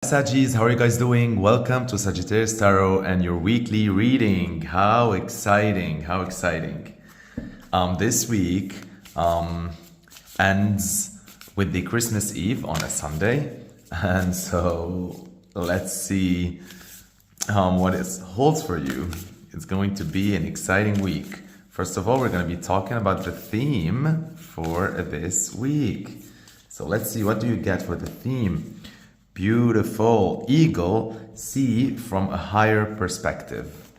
Sagis, how are you guys doing? Welcome to Sagittarius Tarot and your weekly reading. How exciting, how exciting. This week ends with the Christmas Eve on a Sunday. And so let's see what it holds for you. It's going to be an exciting week. First of all, we're going to be talking about the theme for this week. So let's see, what do you get for the theme? Beautiful. Eagle, see from a higher perspective.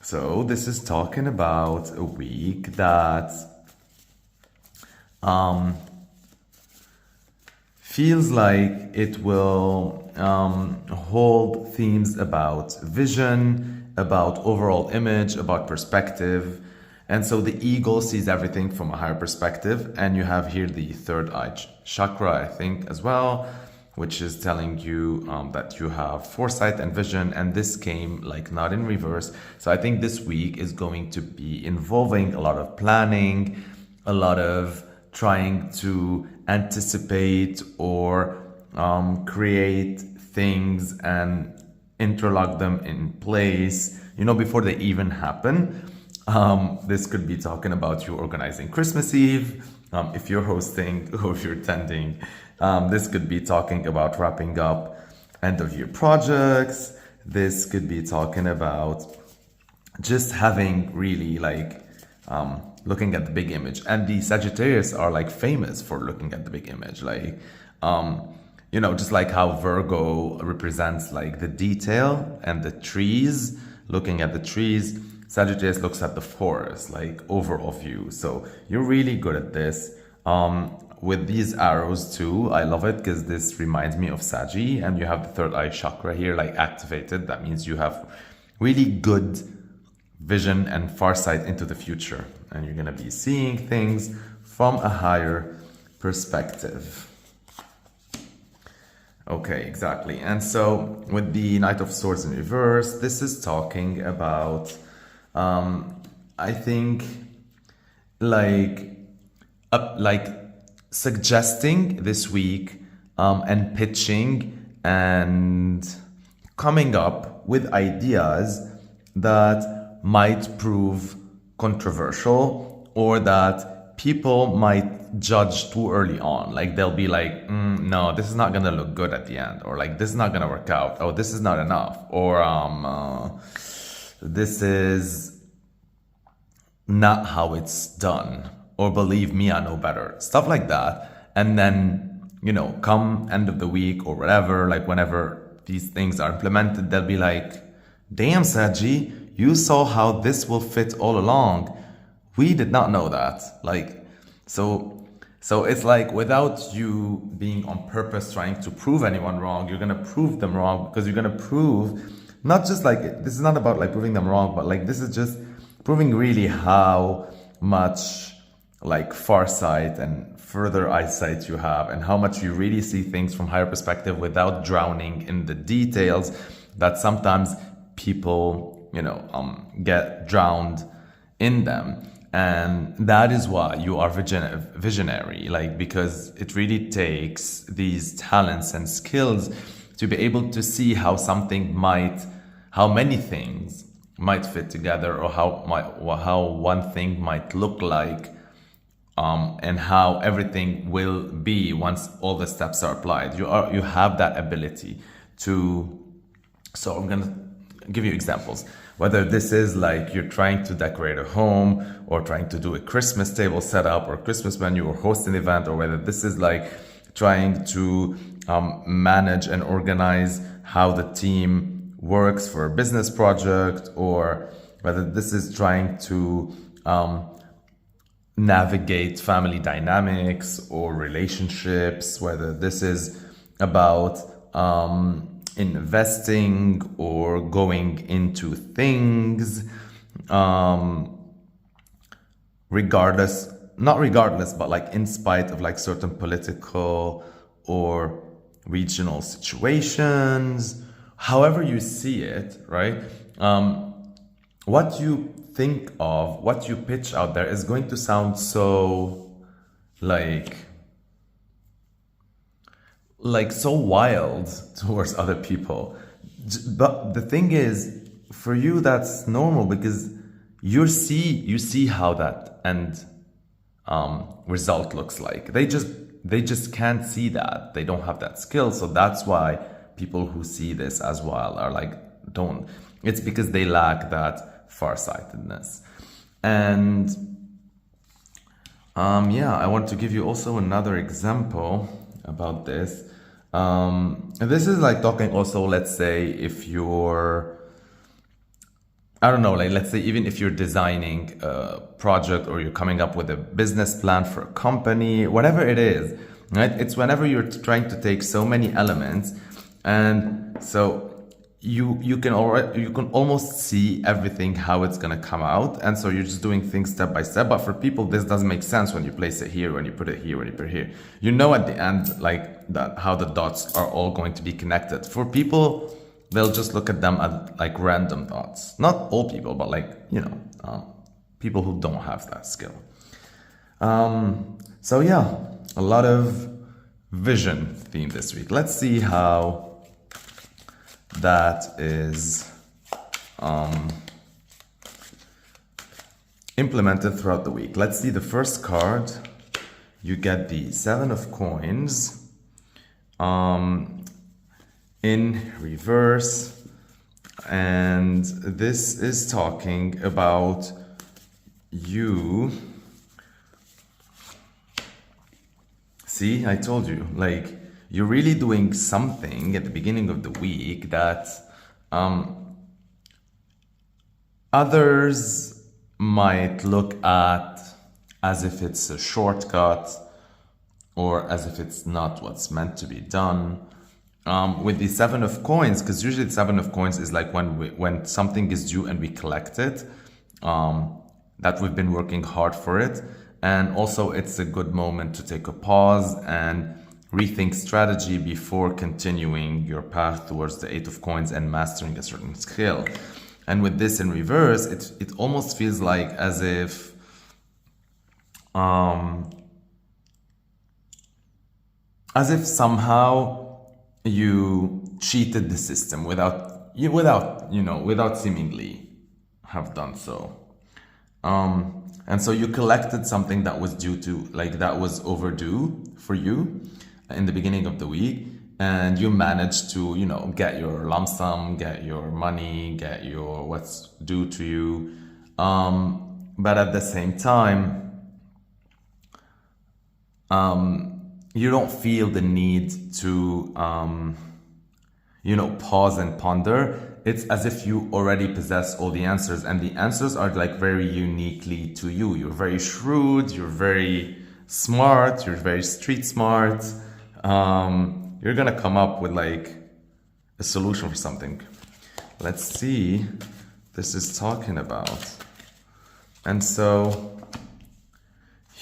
So this is talking about a week that feels like it will hold themes about vision, about overall image, about perspective. And so the eagle sees everything from a higher perspective. And you have here the third eye chakra, I think, as well, which is telling you that you have foresight and vision, and this came like not in reverse. So I think this week is going to be involving a lot of planning, a lot of trying to anticipate or create things and interlock them in place, you know, before they even happen. This could be talking about you organizing Christmas Eve, if you're hosting or if you're attending. This could be talking about wrapping up end of year projects. This could be talking about just having really like looking at the big image. And the Sagittarius are like famous for looking at the big image. Like, you know, just like how Virgo represents like the detail and the trees, looking at the trees, Sagittarius looks at the forest, like overall view. So you're really good at this. With these arrows too, I love it because this reminds me of Saggy, and you have the third eye chakra here like activated. That means you have really good vision and farsight into the future, and you're gonna be seeing things from a higher perspective. Okay, exactly. And so with the Knight of Swords in reverse, this is talking about I think like suggesting this week and pitching and coming up with ideas that might prove controversial or that people might judge too early on. Like they'll be like, no, this is not gonna look good at the end, or like this is not gonna work out, oh, this is not enough, or this is not how it's done, or believe me, I know better, stuff like that. And then, you know, come end of the week or whatever, like whenever these things are implemented, they'll be like, damn, Saji, you saw how this will fit all along. We did not know that. Like, so it's like without you being on purpose trying to prove anyone wrong, you're gonna prove them wrong, because you're gonna prove, not just like, this is not about like proving them wrong, but like this is just proving really how much like farsight and further eyesight you have, and how much you really see things from higher perspective without drowning in the details that sometimes people, you know, get drowned in them. And that is why you are visionary, like, because it really takes these talents and skills to be able to see how how many things might fit together, or how one thing might look like, and how everything will be once all the steps are applied. You have that ability to. So I'm gonna give you examples. Whether this is like you're trying to decorate a home, or trying to do a Christmas table setup or Christmas menu, or host an event, or whether this is like trying to manage and organize how the team works for a business project, or whether this is trying to navigate family dynamics or relationships, whether this is about investing or going into things, not regardless, but like in spite of like certain political or regional situations, however you see it, right? What you think of, what you pitch out there is going to sound so like like so wild towards other people. But the thing is, for you, that's normal because you see how that end result looks like. They just can't see that. They don't have that skill. So that's why people who see this as wild are like, don't. It's because they lack that farsightedness. And yeah, I want to give you also another example about this. This is like talking also, let's say if you're, I don't know, like let's say even if you're designing a project or you're coming up with a business plan for a company, whatever it is, right? It's whenever you're trying to take so many elements, and so you can almost see everything how it's gonna come out, and so you're just doing things step by step. But for people, this doesn't make sense when you place it here, when you put it here, when you put it here. You know at the end like that how the dots are all going to be connected. For people, they'll just look at them as like random dots. Not all people, but like, you know, people who don't have that skill. So yeah, a lot of vision theme this week. Let's see how that is implemented throughout the week. Let's see the first card. You get the 7 of Coins in reverse, and this is talking about you. See, I told you, like, you're really doing something at the beginning of the week that others might look at as if it's a shortcut or as if it's not what's meant to be done. With the 7 of Coins, because usually the 7 of Coins is like when something is due and we collect it, that we've been working hard for it. And also it's a good moment to take a pause and rethink strategy before continuing your path towards the 8 of Coins and mastering a certain skill. And with this in reverse, it almost feels like as if somehow you cheated the system without seemingly have done so. And so you collected something that was due to, like, that was overdue for you in the beginning of the week, and you managed to, you know, get your lump sum, get your money, get your what's due to you. But at the same time, you don't feel the need to, pause and ponder. It's as if you already possess all the answers, and the answers are like very uniquely to you. You're very shrewd, you're very smart, you're very street smart. You're gonna come up with like a solution for something. Let's see, this is talking about. And so,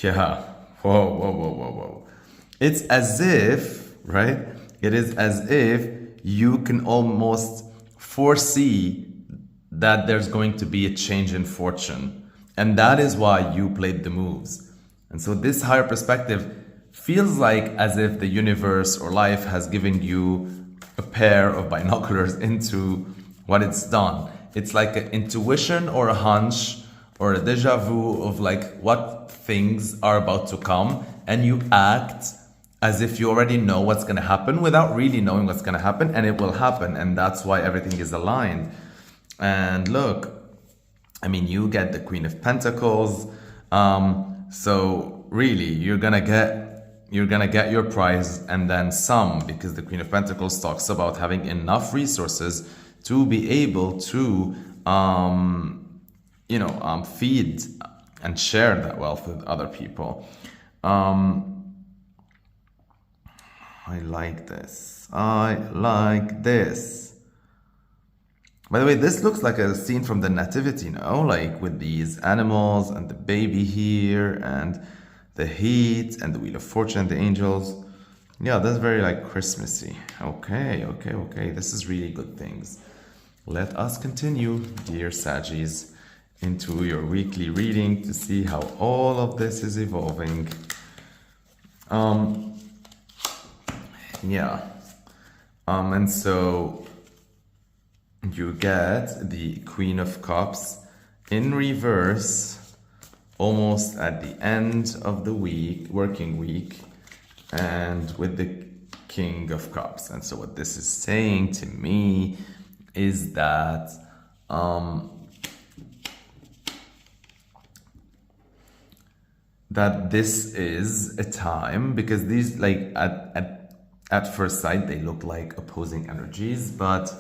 yeah, whoa. It's as if, right? It is as if you can almost foresee that there's going to be a change in fortune. And that is why you played the moves. And so this higher perspective feels like as if the universe or life has given you a pair of binoculars into what it's done. It's like an intuition or a hunch or a deja vu of like what things are about to come, and you act as if you already know what's going to happen without really knowing what's going to happen, and it will happen, and that's why everything is aligned. And look, I mean, you get the Queen of Pentacles, so really you're gonna get your prize and then some, because the Queen of Pentacles talks about having enough resources to be able to feed and share that wealth with other people. I like this. By the way, this looks like a scene from the Nativity, like with these animals and the baby here and the heat and the Wheel of Fortune and the angels. Yeah, that's very like Christmassy. Okay. This is really good things. Let us continue, dear Saggies, into your weekly reading to see how all of this is evolving. Yeah. And so you get the Queen of Cups in reverse, almost at the end of the week, working week, and with the King of Cups. And so what this is saying to me is that that this is a time, because these, like, at first sight they look like opposing energies, but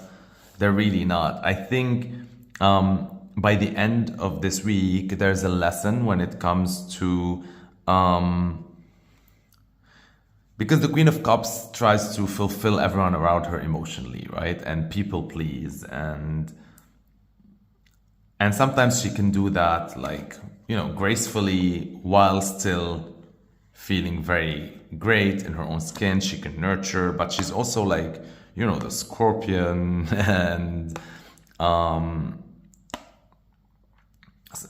they're really not. I think by the end of this week there's a lesson when it comes to because the Queen of Cups tries to fulfill everyone around her emotionally, right? And people please, and sometimes she can do that, like, you know, gracefully, while still feeling very great in her own skin. She can nurture, but she's also, like, you know, the Scorpion, and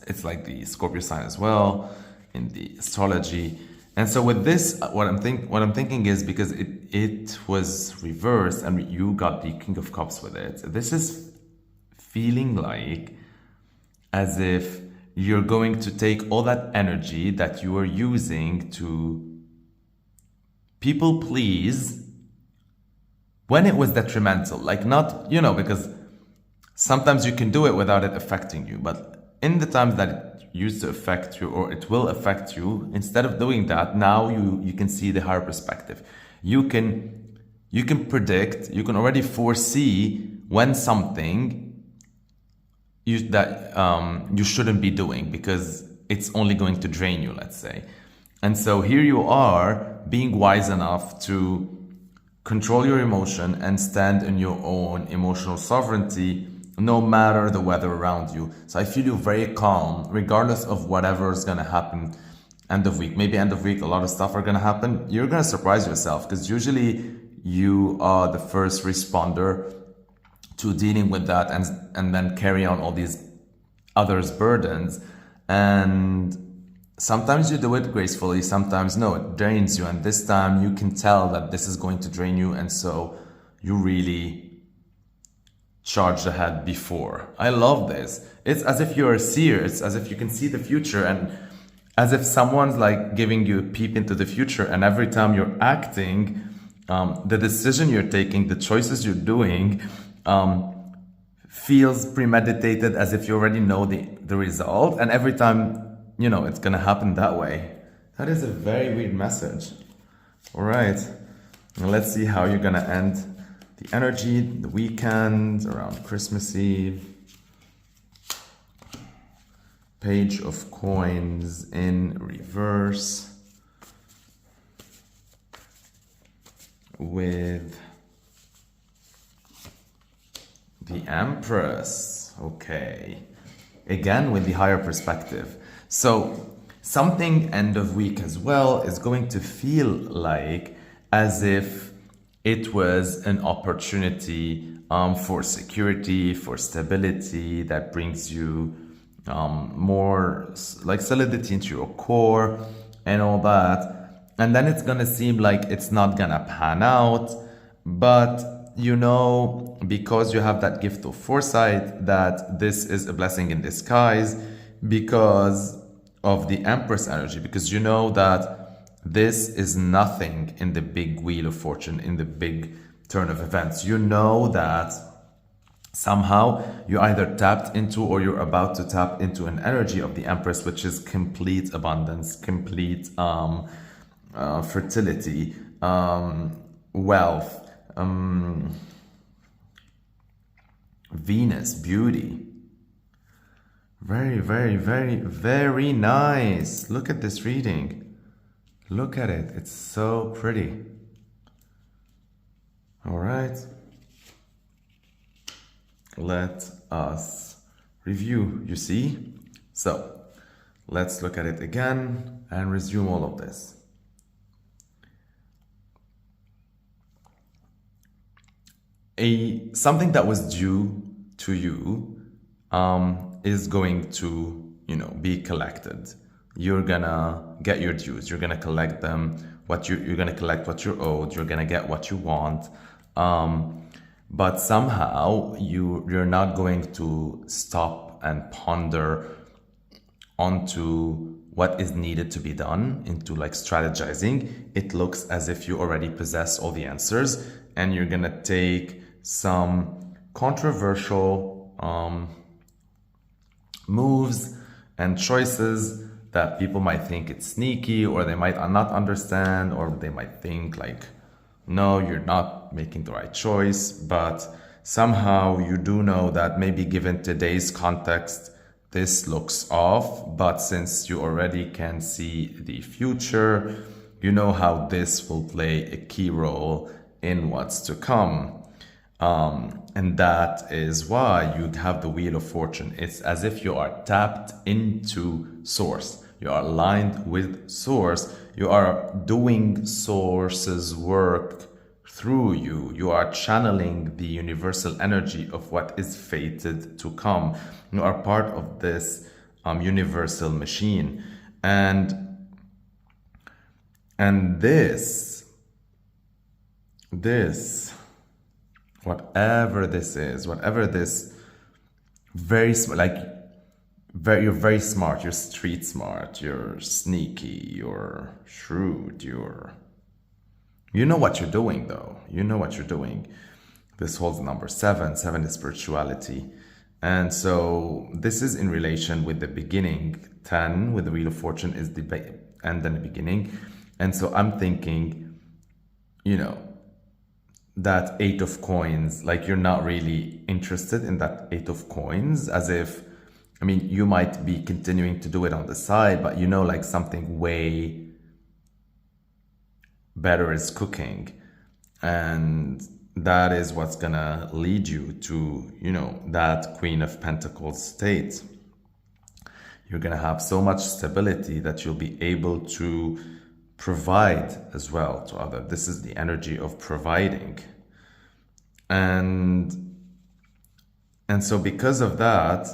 it's like the Scorpio sign as well in the astrology. And so with this, what I'm thinking is, because it was reversed and you got the King of Cups with it, this is feeling like as if you're going to take all that energy that you are using to people please when it was detrimental. Like, not, you know, because sometimes you can do it without it affecting you, but in the times that it used to affect you, or it will affect you, instead of doing that, now you can see the higher perspective. You can predict, you can already foresee when something you shouldn't be doing, because it's only going to drain you, let's say. And so here you are being wise enough to control your emotion and stand in your own emotional sovereignty, no matter the weather around you. So I feel you very calm, regardless of whatever is going to happen end of week. Maybe end of week, a lot of stuff are going to happen. You're going to surprise yourself, because usually you are the first responder to dealing with that, and then carry on all these others' burdens. And sometimes you do it gracefully, sometimes no, it drains you. And this time you can tell that this is going to drain you, and so you really charged ahead before. I love this. It's as if you're a seer. It's as if you can see the future, and as if someone's like giving you a peep into the future. And every time you're acting, the decision you're taking, the choices you're doing, feels premeditated, as if you already know the result. And every time, you know, it's gonna happen that way. That is a very weird message. All right, now let's see how you're gonna end the energy, the weekend, around Christmas Eve. Page of Coins in reverse, with the Empress. Okay, again with the higher perspective. So something end of week as well is going to feel like as if it was an opportunity for security, for stability, that brings you more like solidity into your core and all that. And then it's gonna seem like it's not gonna pan out, but you know, because you have that gift of foresight, that this is a blessing in disguise because of the Empress energy, because you know that this is nothing in the big wheel of fortune, in the big turn of events. You know that somehow you either tapped into, or you're about to tap into, an energy of the Empress, which is complete abundance, complete fertility, wealth, Venus, beauty. Very, very, very, very nice. Look at this reading. Look at it. It's so pretty. All right. Let us review, you see? So let's look at it again and resume all of this. Something that was due to you is going to, you know, be collected. You're gonna get your dues. You're gonna collect them you're going to collect what you're owed, you're going to get what you want. But somehow you're not going to stop and ponder onto what is needed to be done, into like strategizing. It looks as if you already possess all the answers, and you're going to take some controversial moves and choices that people might think it's sneaky, or they might not understand, or they might think like, no, you're not making the right choice. But somehow you do know that maybe given today's context, this looks off. But since you already can see the future, you know how this will play a key role in what's to come. And that is why you'd have the Wheel of Fortune. It's as if you are tapped into Source. You are aligned with Source. You are doing Source's work through you. You are channeling the universal energy of what is fated to come. You are part of this universal machine. And this, whatever this is, whatever this you're very smart, you're street smart, you're sneaky, you're shrewd, you know what you're doing though. You know what you're doing. This holds number 7. 7 is spirituality. And so this is in relation with the beginning. 10 with the Wheel of Fortune is the end and the beginning. And so I'm thinking, that 8 of coins, like you're not really interested in that 8 of coins, as if, you might be continuing to do it on the side, but like something way better is cooking. And that is what's gonna lead you to, that Queen of Pentacles state. You're gonna have so much stability that you'll be able to provide as well to others. This is the energy of providing. And so because of that,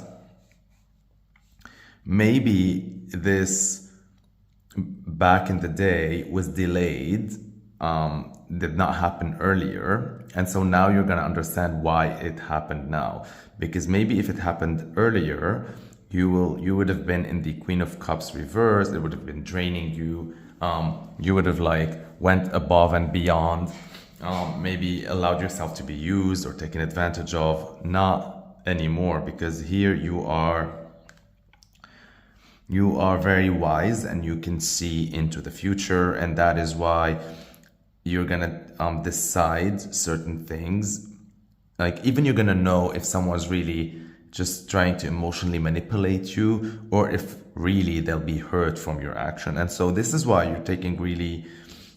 maybe this back in the day was delayed, did not happen earlier. And so now you're going to understand why it happened now. Because maybe if it happened earlier, you would have been in the Queen of Cups reverse. It would have been draining you. You would have went above and beyond, maybe allowed yourself to be used or taken advantage of. Not anymore, because here you are very wise and you can see into the future, and that is why you're gonna decide certain things. Even you're gonna know if someone's really just trying to emotionally manipulate you, or if really they'll be hurt from your action. And so this is why you're taking really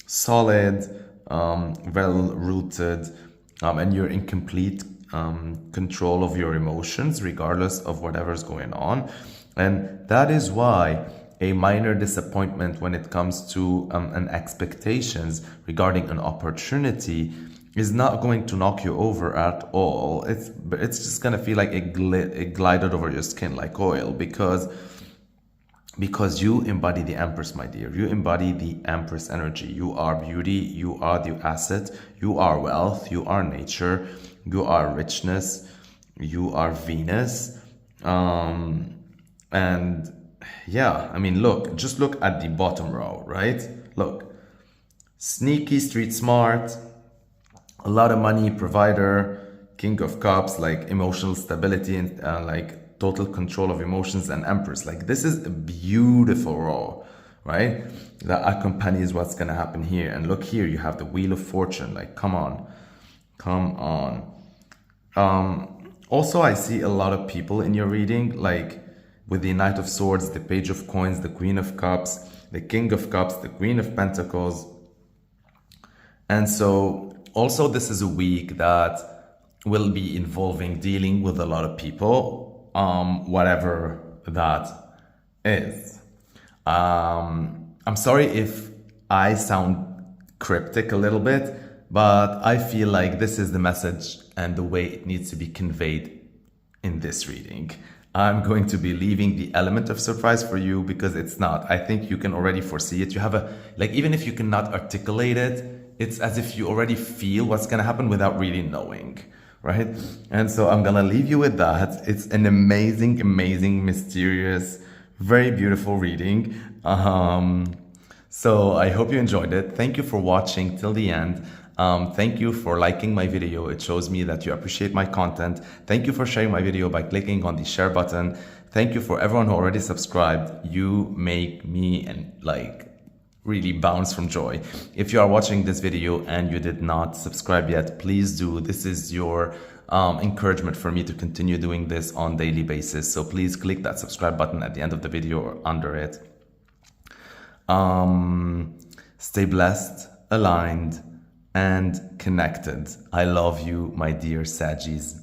solid, well-rooted, and you're in complete control of your emotions, regardless of whatever's going on. And that is why a minor disappointment when it comes to an expectations regarding an opportunity is not going to knock you over at all. It's just gonna feel like it glided over your skin like oil, because you embody the Empress, my dear. You embody the Empress energy. You are beauty. You are the asset. You are wealth. You are nature. You are richness. You are Venus. And yeah, just look at the bottom row, right? Look, sneaky, street smart, a lot of money, provider, King of Cups, emotional stability and total control of emotions, and Empress. This is a beautiful row, right? That accompanies what's gonna happen here. And look here, you have the Wheel of Fortune. Come on. Also, I see a lot of people in your reading, with the Knight of Swords, the Page of Coins, the Queen of Cups, the King of Cups, the Queen of Pentacles. And so also this is a week that will be involving dealing with a lot of people, whatever that is. I'm sorry if I sound cryptic a little bit, but I feel like this is the message and the way it needs to be conveyed in this reading. I'm going to be leaving the element of surprise for you because it's not. I think you can already foresee it. You have a, like, even if you cannot articulate it, it's as if you already feel what's going to happen without really knowing, right? And so I'm going to leave you with that. It's an amazing, amazing, mysterious, very beautiful reading. So I hope you enjoyed it. Thank you for watching till the end. Thank you for liking my video. It shows me that you appreciate my content. Thank you for sharing my video by clicking on the share button. Thank you for everyone who already subscribed. You make me really bounce from joy. If you are watching this video and you did not subscribe yet, please do. This is your encouragement for me to continue doing this on a daily basis. So please click that subscribe button at the end of the video or under it. Stay blessed, aligned, and connected. I love you, my dear Saggies.